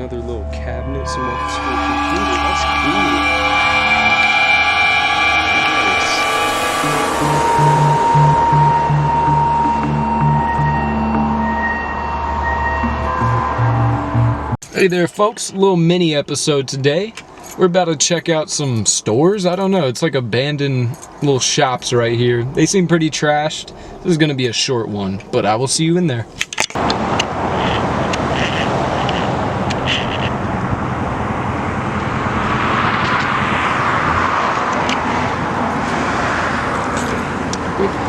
another little cabinet, some old school computer. That's cool. Nice. Hey there, folks. A little mini episode today. We're about to check out some stores. I don't know. It's like abandoned little shops right here. They seem pretty trashed. This is going to be a short one, but I will see you in there.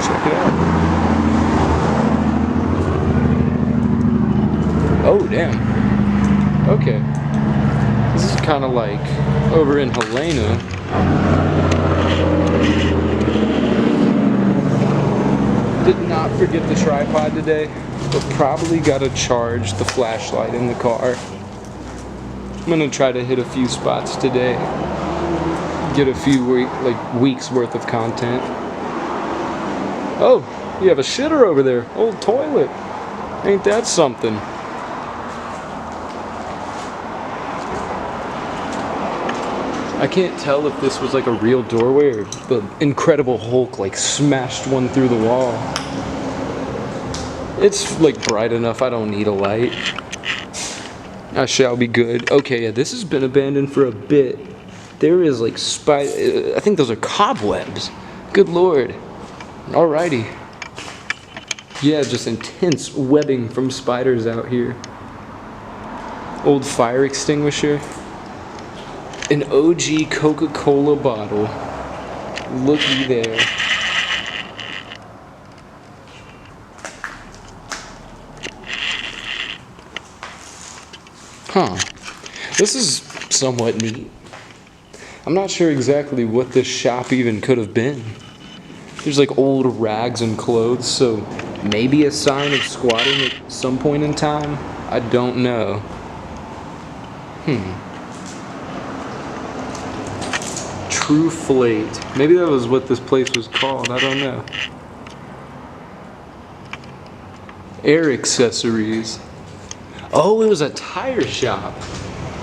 Check it out. Oh, damn. Okay. This is kind of like over in Helena. Did not forget the tripod today, but probably gotta charge the flashlight in the car. I'm gonna try to hit a few spots today. Get a few weeks worth of content. Oh, you have a shitter over there. Old toilet. Ain't that something? I can't tell if this was like a real doorway or the Incredible Hulk like smashed one through the wall. It's like bright enough, I don't need a light. I shall be good. Okay, yeah, this has been abandoned for a bit. There is like I think those are cobwebs. Good lord. Alrighty. Yeah, just intense webbing from spiders out here. Old fire extinguisher. An OG Coca-Cola bottle. Looky there. Huh. This is somewhat neat. I'm not sure exactly what this shop even could have been. There's like old rags and clothes, so maybe a sign of squatting at some point in time? I don't know. True Flate. Maybe that was what this place was called, I don't know. Air accessories. Oh, it was a tire shop.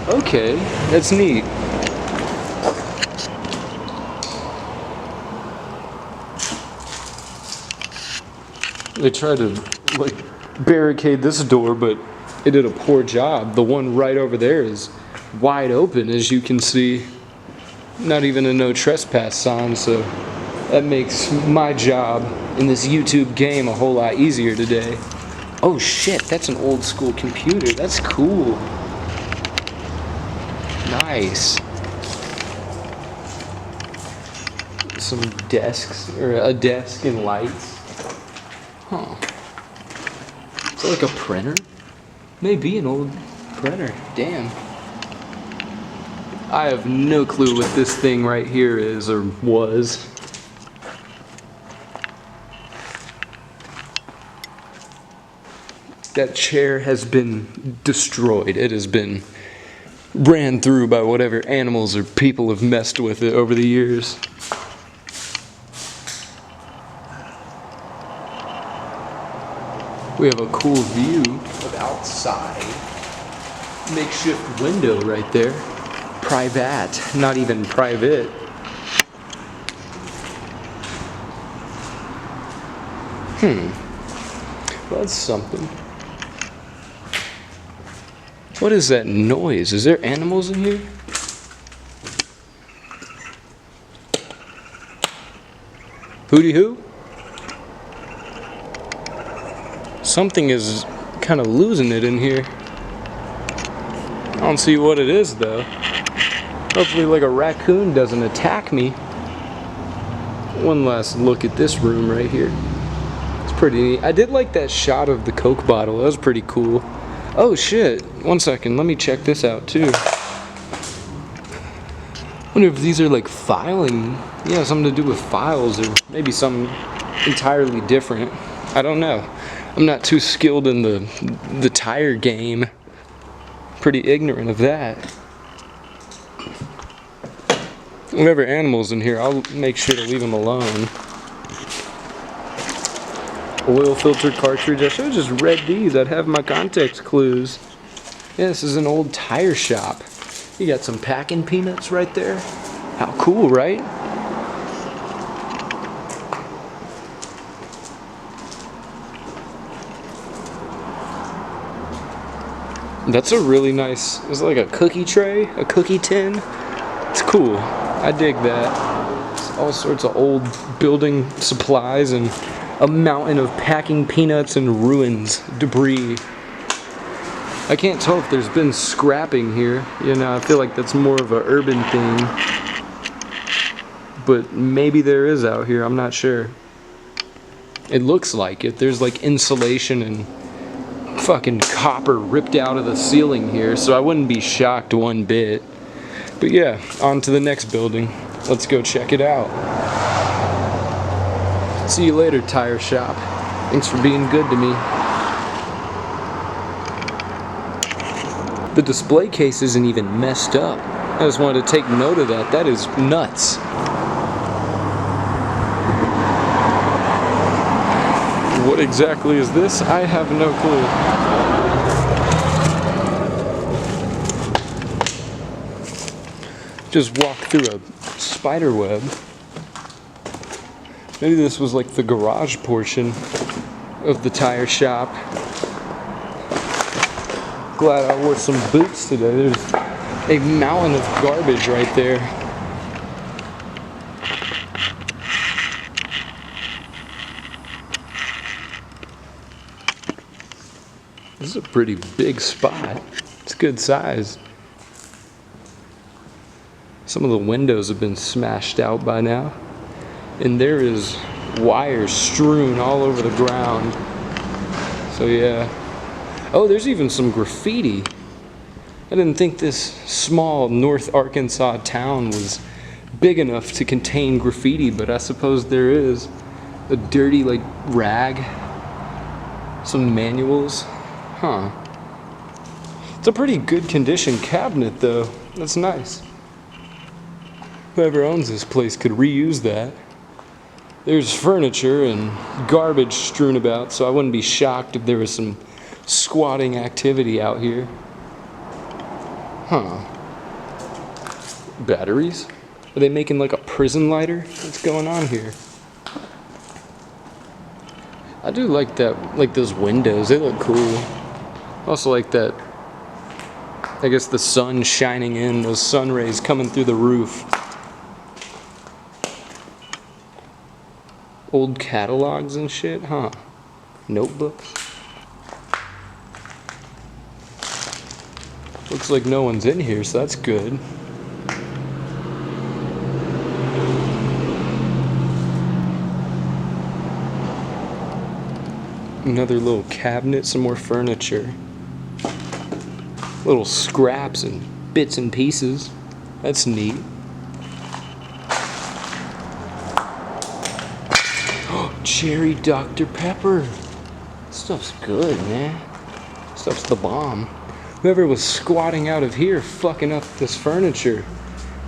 Okay, that's neat. They tried to like barricade this door, but it did a poor job. The one right over there is wide open, as you can see. Not even a no trespass sign, so that makes my job in this YouTube game a whole lot easier today. Oh shit, that's an old school computer. That's cool. Nice. Some desks, or a desk and lights. Huh. Is that like a printer? Maybe an old printer. Damn. I have no clue what this thing right here is or was. That chair has been destroyed. It has been ran through by whatever animals or people have messed with it over the years. We have a cool view of outside. Makeshift window right there. Private, not even private. Well, that's something. What is that noise? Is there animals in here? Hooty hoo? Something is kind of losing it in here. I don't see what it is though. Hopefully like a raccoon doesn't attack me. One last look at this room right here. It's pretty neat. I did like that shot of the Coke bottle. That was pretty cool. Oh shit. One second. Let me check this out too. Wonder if these are like filing. Yeah, something to do with files or maybe something entirely different. I don't know. I'm not too skilled in the tire game. Pretty ignorant of that. Whatever animals in here, I'll make sure to leave them alone. Oil filter cartridge. I should have just read these. I'd have my context clues. Yeah, this is an old tire shop. You got some packing peanuts right there. How cool, right? That's a really nice, it's like a cookie tray, a cookie tin. It's cool. I dig that. It's all sorts of old building supplies and a mountain of packing peanuts and ruins, debris. I can't tell if there's been scrapping here. You know, I feel like that's more of an urban thing. But maybe there is out here, I'm not sure. It looks like it. There's like insulation and fucking copper ripped out of the ceiling here, so I wouldn't be shocked one bit. But yeah, on to the next building. Let's go check it out. See you later, tire shop. Thanks for being good to me. The display case isn't even messed up. I just wanted to take note of that. That is nuts. What exactly is this? I have no clue. Just walked through a spider web. Maybe this was like the garage portion of the tire shop. Glad I wore some boots today. There's a mountain of garbage right there. This is a pretty big spot. It's good size. Some of the windows have been smashed out by now. And there is wires strewn all over the ground. So yeah. Oh, there's even some graffiti. I didn't think this small North Arkansas town was big enough to contain graffiti, but I suppose there is. A dirty, like, rag. Some manuals. Huh. It's a pretty good condition cabinet, though. That's nice. Whoever owns this place could reuse that. There's furniture and garbage strewn about, so I wouldn't be shocked if there was some squatting activity out here. Huh. Batteries? Are they making like a prison lighter? What's going on here? I do like that, like those windows. They look cool. Also like that, I guess the sun shining in, those sun rays coming through the roof. Old catalogs and shit, huh? Notebooks. Looks like no one's in here, so that's good. Another little cabinet, some more furniture. Little scraps and bits and pieces. That's neat. Cherry Dr. Pepper. Stuff's good, man. Stuff's the bomb. Whoever was squatting out of here fucking up this furniture,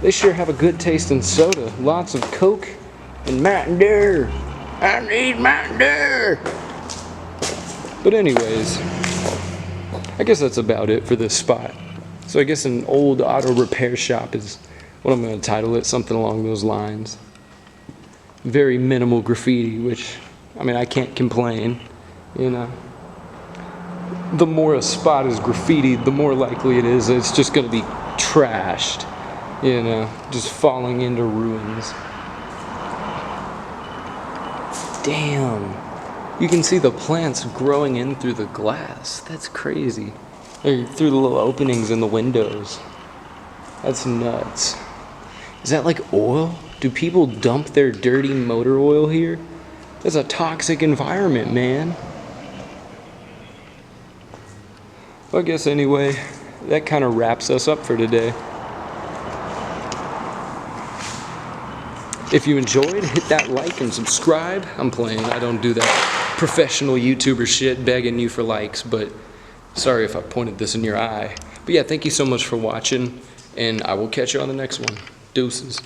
they sure have a good taste in soda. Lots of Coke and Mountain Dew. I need Mountain Dew. But anyways, I guess that's about it for this spot. So I guess an old auto repair shop is what I'm going to title it, something along those lines. Very minimal graffiti, which, I mean, I can't complain, you know. The more a spot is graffitied, the more likely it is that it's just going to be trashed, you know, just falling into ruins. Damn. You can see the plants growing in through the glass. That's crazy. Or through the little openings in the windows. That's nuts. Is that like oil? Do people dump their dirty motor oil here? That's a toxic environment, man. Well, I guess anyway, that kind of wraps us up for today. If you enjoyed, hit that like and subscribe. I'm playing. I don't do that professional YouTuber shit begging you for likes, but sorry if I pointed this in your eye. But yeah, thank you so much for watching, and I will catch you on the next one. Deuces.